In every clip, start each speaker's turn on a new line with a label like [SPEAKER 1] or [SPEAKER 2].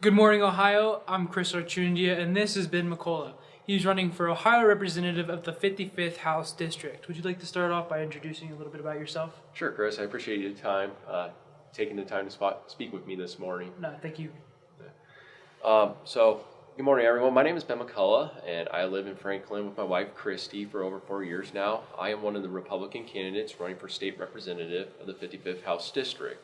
[SPEAKER 1] Good morning, Ohio. I'm Chris Archundia, and this is Ben McCullough. He's running for Ohio Representative of the 55th House District. Would you like to start off by introducing a little bit about yourself?
[SPEAKER 2] Sure, Chris. I appreciate your time, taking the time to speak with me this morning.
[SPEAKER 1] No, thank you.
[SPEAKER 2] Good morning, everyone. My name is Ben McCullough, and I live in Franklin with my wife, Christy, for over 4 years now. I am one of the Republican candidates running for State Representative of the 55th House District.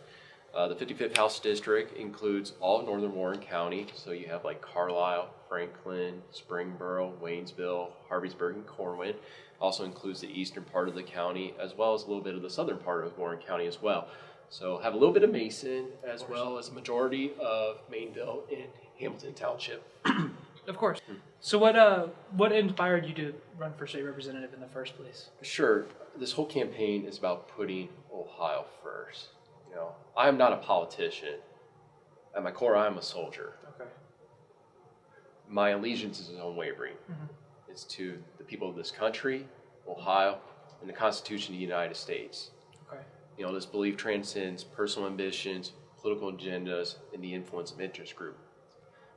[SPEAKER 2] The 55th House District includes all of northern Warren County, so you have like Carlisle, Franklin, Springboro, Waynesville, Harveysburg, and Corwin. Also includes the eastern part of the county, as well as a little bit of the southern part of Warren County as well. So have a little bit of Mason, as well as a majority of Mainville and Hamilton Township.
[SPEAKER 1] Of course. So what inspired you to run for state representative in the first place?
[SPEAKER 2] Sure. This whole campaign is about putting Ohio first. You know, I am not a politician. At my core, I am a soldier.
[SPEAKER 1] Okay.
[SPEAKER 2] My allegiance is unwavering.
[SPEAKER 1] Mm-hmm.
[SPEAKER 2] It's to the people of this country, Ohio, and the Constitution of the United States.
[SPEAKER 1] Okay.
[SPEAKER 2] You know, this belief transcends personal ambitions, political agendas, and the influence of interest group.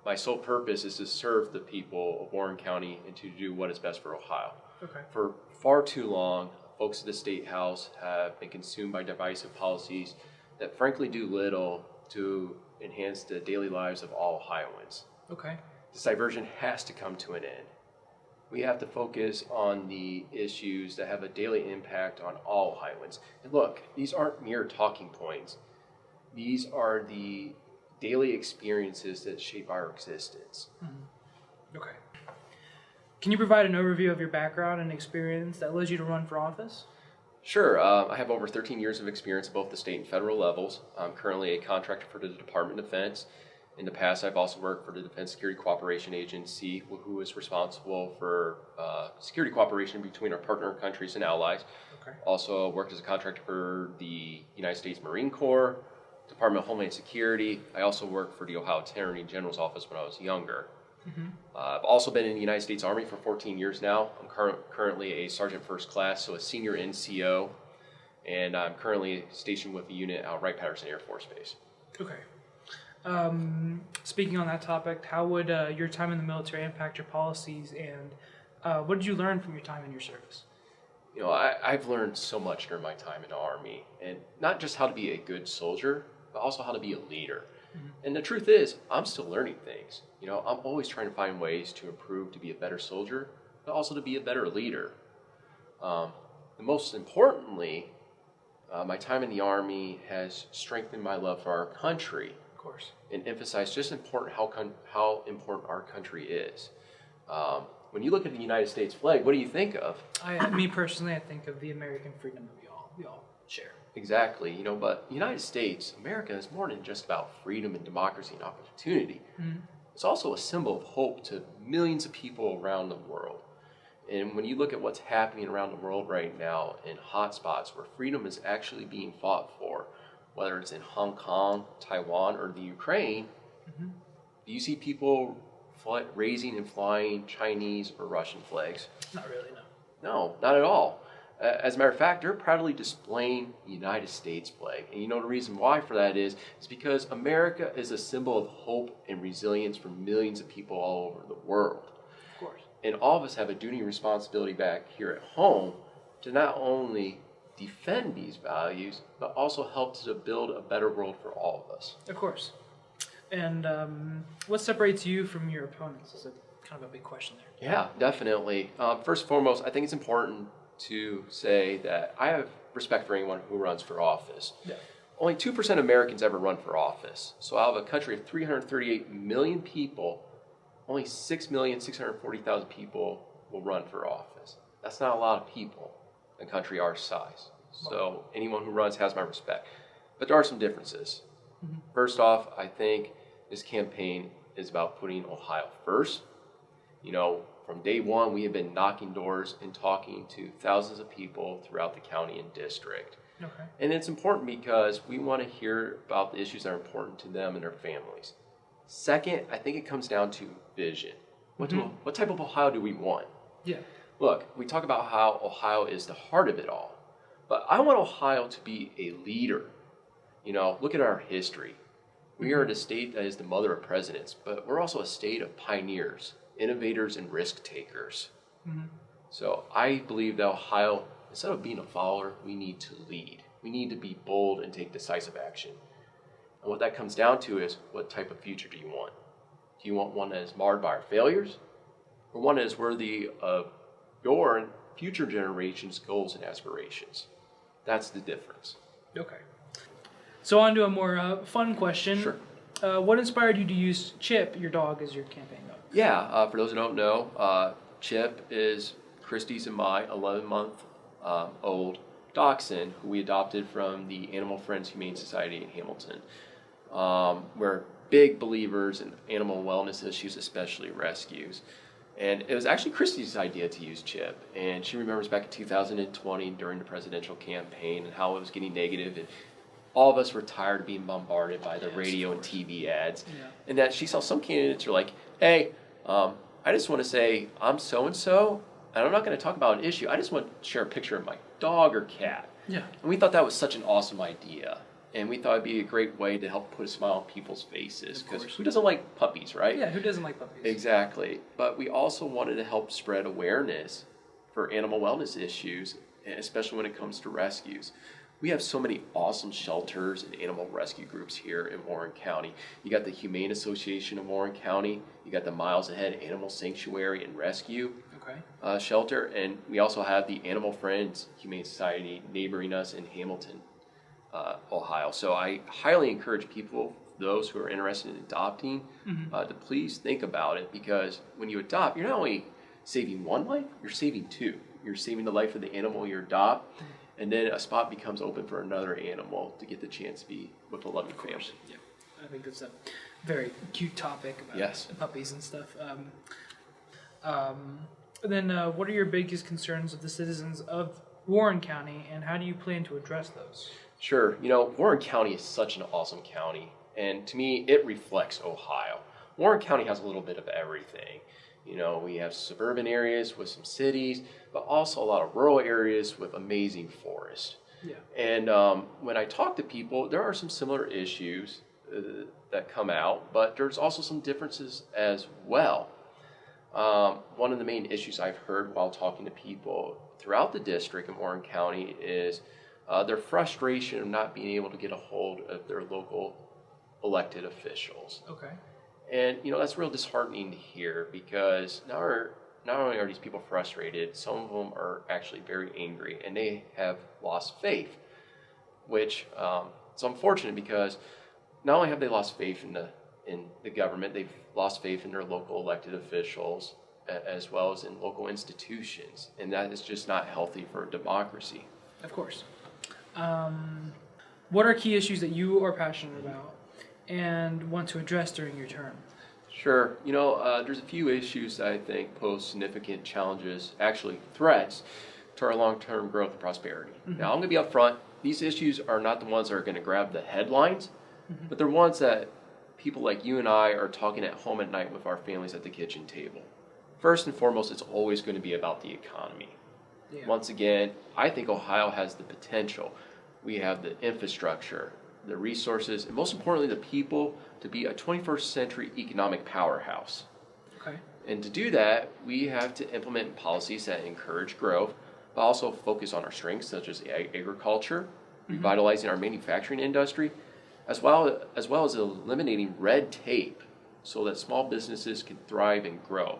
[SPEAKER 2] My sole purpose is to serve the people of Warren County and to do what is best for Ohio.
[SPEAKER 1] Okay.
[SPEAKER 2] For far too long, folks at the State House have been consumed by divisive policies that frankly do little to enhance the daily lives of all Ohioans.
[SPEAKER 1] Okay.
[SPEAKER 2] This diversion has to come to an end. We have to focus on the issues that have a daily impact on all Ohioans. And look, these aren't mere talking points. These are the daily experiences that shape our existence.
[SPEAKER 1] Mm-hmm. Okay. Can you provide an overview of your background and experience that led you to run for office?
[SPEAKER 2] Sure. I have over 13 years of experience at both the state and federal levels. I'm currently a contractor for the Department of Defense. In the past, I've also worked for the Defense Security Cooperation Agency, who is responsible for security cooperation between our partner countries and allies.
[SPEAKER 1] Okay.
[SPEAKER 2] Also worked as a contractor for the United States Marine Corps, Department of Homeland Security. I also worked for the Ohio Attorney General's office when I was younger.
[SPEAKER 1] Mm-hmm.
[SPEAKER 2] I've also been in the United States Army for 14 years now. I'm currently a Sergeant First Class, so a senior NCO, and I'm currently stationed with the unit out Wright-Patterson Air Force Base.
[SPEAKER 1] Okay. Speaking on that topic, how would your time in the military impact your policies, and what did you learn from your time in your service?
[SPEAKER 2] You know, I've learned so much during my time in the Army, and not just how to be a good soldier, but also how to be a leader. Mm-hmm. And the truth is, I'm still learning things. You know, I'm always trying to find ways to improve, to be a better soldier, but also to be a better leader. And most importantly, my time in the Army has strengthened my love for our country.
[SPEAKER 1] Of course. And
[SPEAKER 2] emphasized just how important our country is. When you look at the United States flag, what do you think of?
[SPEAKER 1] Me personally, I think of the American freedom that we all share.
[SPEAKER 2] Exactly, you know, but the United States, America, is more than just about freedom and democracy and opportunity. Mm-hmm. It's also a symbol of hope to millions of people around the world. And when you look at what's happening around the world right now in hotspots where freedom is actually being fought for, whether it's in Hong Kong, Taiwan, or the Ukraine, mm-hmm. do you see people raising and flying Chinese or Russian flags?
[SPEAKER 1] Not really, no.
[SPEAKER 2] No, not at all. As a matter of fact, they're proudly displaying the United States flag. And you know the reason why for that is because America is a symbol of hope and resilience for millions of people all over the world.
[SPEAKER 1] Of course.
[SPEAKER 2] And all of us have a duty and responsibility back here at home to not only defend these values, but also help to build a better world for all of us.
[SPEAKER 1] Of course. And what separates you from your opponents is kind of a big question there.
[SPEAKER 2] Yeah, definitely. First and foremost, I think it's important to say that I have respect for anyone who runs for office.
[SPEAKER 1] Yeah.
[SPEAKER 2] Only 2% of Americans ever run for office. So out of a country of 338 million people, only 6,640,000 people will run for office. That's not a lot of people in a country our size. So anyone who runs has my respect. But there are some differences. Mm-hmm. First off, I think this campaign is about putting Ohio first. You know, from day one, we have been knocking doors and talking to thousands of people throughout the county and district.
[SPEAKER 1] Okay.
[SPEAKER 2] And it's important because we want to hear about the issues that are important to them and their families. Second, I think it comes down to vision. What type of Ohio do we want?
[SPEAKER 1] Yeah.
[SPEAKER 2] Look, we talk about how Ohio is the heart of it all, but I want Ohio to be a leader. You know, look at our history. We are a state that is the mother of presidents, but we're also a state of pioneers, innovators, and risk takers. So I believe that Ohio, instead of being a follower, we need to lead. We need to be bold and take decisive action. And what that comes down to is, what type of future do you want? Do you want one that is marred by our failures, or one that is worthy of your and future generations' goals and aspirations? That's the difference.
[SPEAKER 1] Okay. So on to a more fun question.
[SPEAKER 2] Sure.
[SPEAKER 1] What inspired you to use Chip, your dog, as your campaign dog?
[SPEAKER 2] Yeah, for those who don't know, Chip is Christy's and my 11-month old dachshund who we adopted from the Animal Friends Humane Society in Hamilton. We're big believers in animal wellness issues, especially rescues. And it was actually Christy's idea to use Chip. And she remembers back in 2020 during the presidential campaign and how it was getting negative, and all of us were tired of being bombarded by the radio and TV ads. Yeah. And that she saw some candidates were like, hey, I just want to say I'm so-and-so, and I'm not going to talk about an issue. I just want to share a picture of my dog or cat.
[SPEAKER 1] Yeah.
[SPEAKER 2] And we thought that was such an awesome idea. And we thought it'd be a great way to help put a smile on people's faces. Because who doesn't like puppies, right?
[SPEAKER 1] Yeah, who doesn't like puppies?
[SPEAKER 2] Exactly. But we also wanted to help spread awareness for animal wellness issues, especially when it comes to rescues. We have so many awesome shelters and animal rescue groups here in Warren County. You got the Humane Association of Warren County. You got the Miles Ahead Animal Sanctuary and Rescue shelter. And we also have the Animal Friends Humane Society neighboring us in Hamilton, Ohio. So I highly encourage people, those who are interested in adopting, to please think about it, because when you adopt, you're not only saving one life, you're saving two. You're saving the life of the animal you adopt, and then a spot becomes open for another animal to get the chance to be with a loving family.
[SPEAKER 1] Yeah, I think that's a very cute topic about puppies and stuff. Then what are your biggest concerns of the citizens of Warren County, and how do you plan to address those?
[SPEAKER 2] Sure. Warren County is such an awesome county, and to me, it reflects Ohio. Warren County has a little bit of everything. We have suburban areas with some cities, but also a lot of rural areas with amazing forests.
[SPEAKER 1] Yeah. And
[SPEAKER 2] when I talk to people, there are some similar issues that come out, but there's also some differences as well. One of the main issues I've heard while talking to people throughout the district in Warren County is their frustration of not being able to get a hold of their local elected officials.
[SPEAKER 1] Okay.
[SPEAKER 2] And, that's real disheartening to hear, because not only are these people frustrated, some of them are actually very angry, and they have lost faith, which is unfortunate, because not only have they lost faith in the government, they've lost faith in their local elected officials, as well as in local institutions, and that is just not healthy for a democracy.
[SPEAKER 1] Of course. What are key issues that you are passionate about and want to address during your term?
[SPEAKER 2] Sure. There's a few issues that I think pose significant challenges, actually threats, to our long-term growth and prosperity. Now, I'm going to be upfront. These issues are not the ones that are going to grab the headlines, but they're ones that people like you and I are talking at home at night with our families at the kitchen table. First and foremost, it's always going to be about the economy. Yeah. Once again, I think Ohio has the potential. We have the infrastructure, the resources, and most importantly, the people to be a 21st century economic powerhouse.
[SPEAKER 1] Okay.
[SPEAKER 2] And to do that, we have to implement policies that encourage growth, but also focus on our strengths, such as agriculture, revitalizing our manufacturing industry, as well as eliminating red tape so that small businesses can thrive and grow.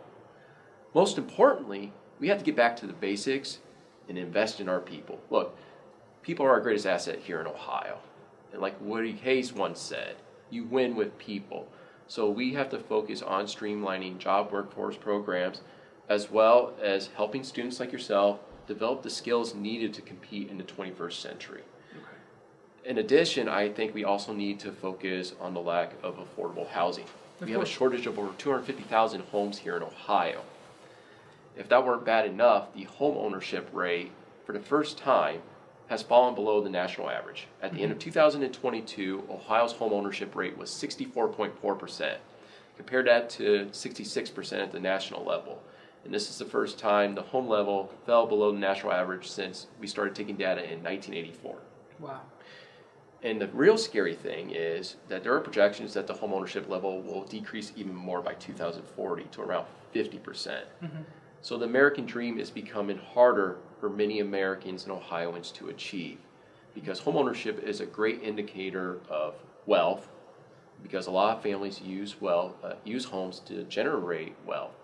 [SPEAKER 2] Most importantly, we have to get back to the basics and invest in our people. Look, people are our greatest asset here in Ohio. And like Woody Hayes once said, you win with people. So we have to focus on streamlining job workforce programs, as well as helping students like yourself develop the skills needed to compete in the 21st century. Okay. In addition, I think we also need to focus on the lack of affordable housing. We have a shortage of over 250,000 homes here in Ohio. If that weren't bad enough, the home ownership rate for the first time has fallen below the national average. At the end of 2022, Ohio's home ownership rate was 64.4%. Compare that to 66% at the national level. And this is the first time the home level fell below the national average since we started taking data in 1984.
[SPEAKER 1] Wow.
[SPEAKER 2] And the real scary thing is that there are projections that the homeownership level will decrease even more by 2040 to around 50%. So the American dream is becoming harder for many Americans and Ohioans to achieve, because homeownership is a great indicator of wealth, because a lot of families use homes to generate wealth.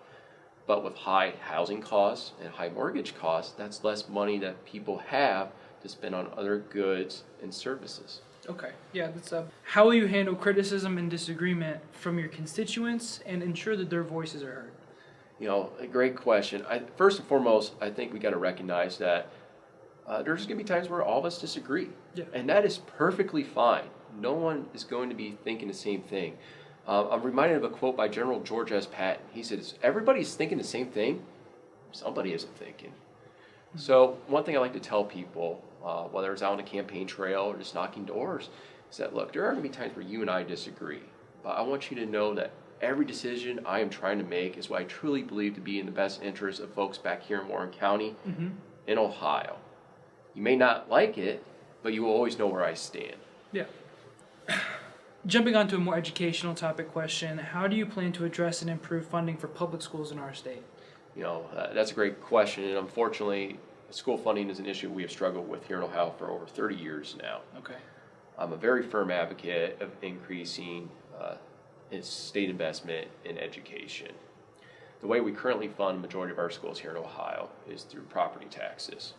[SPEAKER 2] But with high housing costs and high mortgage costs, that's less money that people have to spend on other goods and services.
[SPEAKER 1] Okay, yeah, that's how will you handle criticism and disagreement from your constituents and ensure that their voices are heard?
[SPEAKER 2] A great question. First and foremost, I think we got to recognize that there's going to be times where all of us disagree.
[SPEAKER 1] Yeah.
[SPEAKER 2] And that is perfectly fine. No one is going to be thinking the same thing. I'm reminded of a quote by General George S. Patton. He says, everybody's thinking the same thing, somebody isn't thinking. So one thing I like to tell people, whether it's out on the campaign trail or just knocking doors, is that, look, there are going to be times where you and I disagree. But I want you to know that every decision I am trying to make is what I truly believe to be in the best interest of folks back here in Warren County, in Ohio. You may not like it, but you will always know where I stand.
[SPEAKER 1] Yeah. Jumping on to a more educational topic question, how do you plan to address and improve funding for public schools in our state?
[SPEAKER 2] That's a great question, and unfortunately, school funding is an issue we have struggled with here in Ohio for over 30 years now.
[SPEAKER 1] Okay.
[SPEAKER 2] I'm a very firm advocate of increasing state investment in education. The way we currently fund the majority of our schools here in Ohio is through property taxes.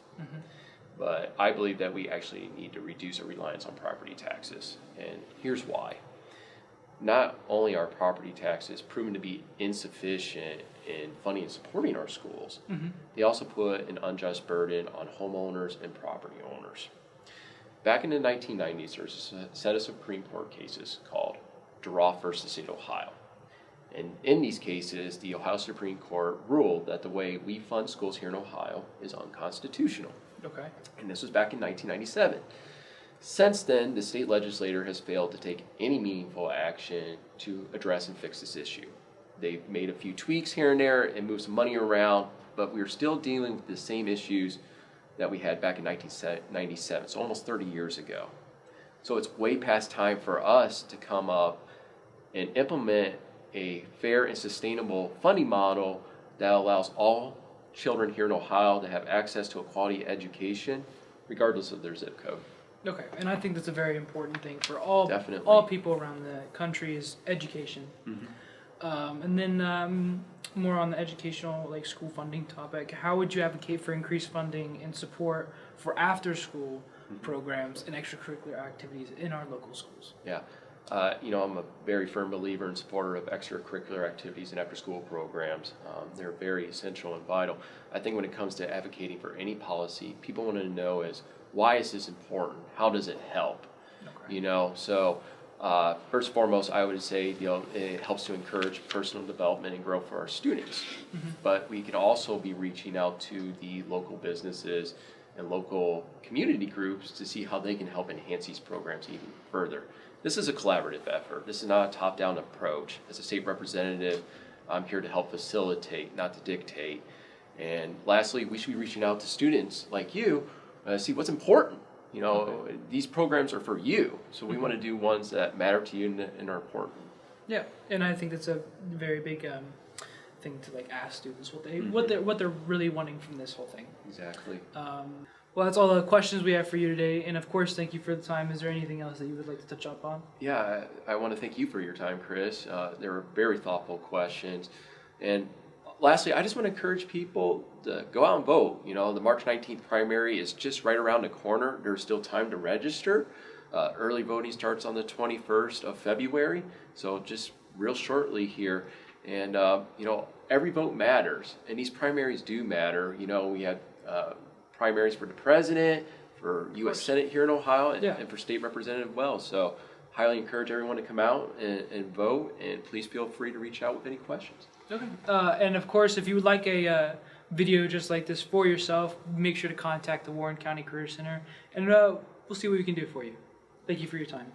[SPEAKER 2] But I believe that we actually need to reduce our reliance on property taxes, and here's why. Not only are property taxes proven to be insufficient in funding and supporting our schools, they also put an unjust burden on homeowners and property owners. Back in the 1990s, there was a set of Supreme Court cases called DeRoff versus State of Ohio. And in these cases, the Ohio Supreme Court ruled that the way we fund schools here in Ohio is unconstitutional.
[SPEAKER 1] Okay.
[SPEAKER 2] And this was back in 1997. Since then, the state legislature has failed to take any meaningful action to address and fix this issue. They've made a few tweaks here and there and moved some money around, but we're still dealing with the same issues that we had back in 1997, so almost 30 years ago. So it's way past time for us to come up and implement a fair and sustainable funding model that allows all children here in Ohio to have access to a quality education, regardless of their zip code.
[SPEAKER 1] Okay, and I think that's a very important thing for all people around the country is education. And then more on the educational, school funding topic, how would you advocate for increased funding and support for after-school programs and extracurricular activities in our local schools?
[SPEAKER 2] Yeah. I'm a very firm believer and supporter of extracurricular activities and after-school programs. They're very essential and vital. I think when it comes to advocating for any policy, people want to know is, why is this important? How does it help? Okay. So first and foremost, I would say, it helps to encourage personal development and growth for our students. But we can also be reaching out to the local businesses and local community groups to see how they can help enhance these programs even further. This is a collaborative effort. This is not a top-down approach. As a state representative, I'm here to help facilitate, not to dictate. And lastly, we should be reaching out to students like you, see what's important. These programs are for you, so we want to do ones that matter to you and are important. Yeah,
[SPEAKER 1] and I think that's a very big thing to ask students what they're really wanting from this whole thing.
[SPEAKER 2] Exactly.
[SPEAKER 1] Well, that's all the questions we have for you today, and of course, thank you for the time. Is there anything else that you would like to touch up on?
[SPEAKER 2] Yeah, I want to thank you for your time, Chris. They were very thoughtful questions, and lastly, I just want to encourage people to go out and vote. The March 19th primary is just right around the corner. There's still time to register. Early voting starts on the 21st of February, so just real shortly here. And, every vote matters, and these primaries do matter. We have primaries for the president, for U.S. Senate here in Ohio, and for state representative well. So highly encourage everyone to come out and vote, and please feel free to reach out with any questions.
[SPEAKER 1] Okay. And of course, if you would like a video just like this for yourself, make sure to contact the Warren County Career Center, and we'll see what we can do for you. Thank you for your time.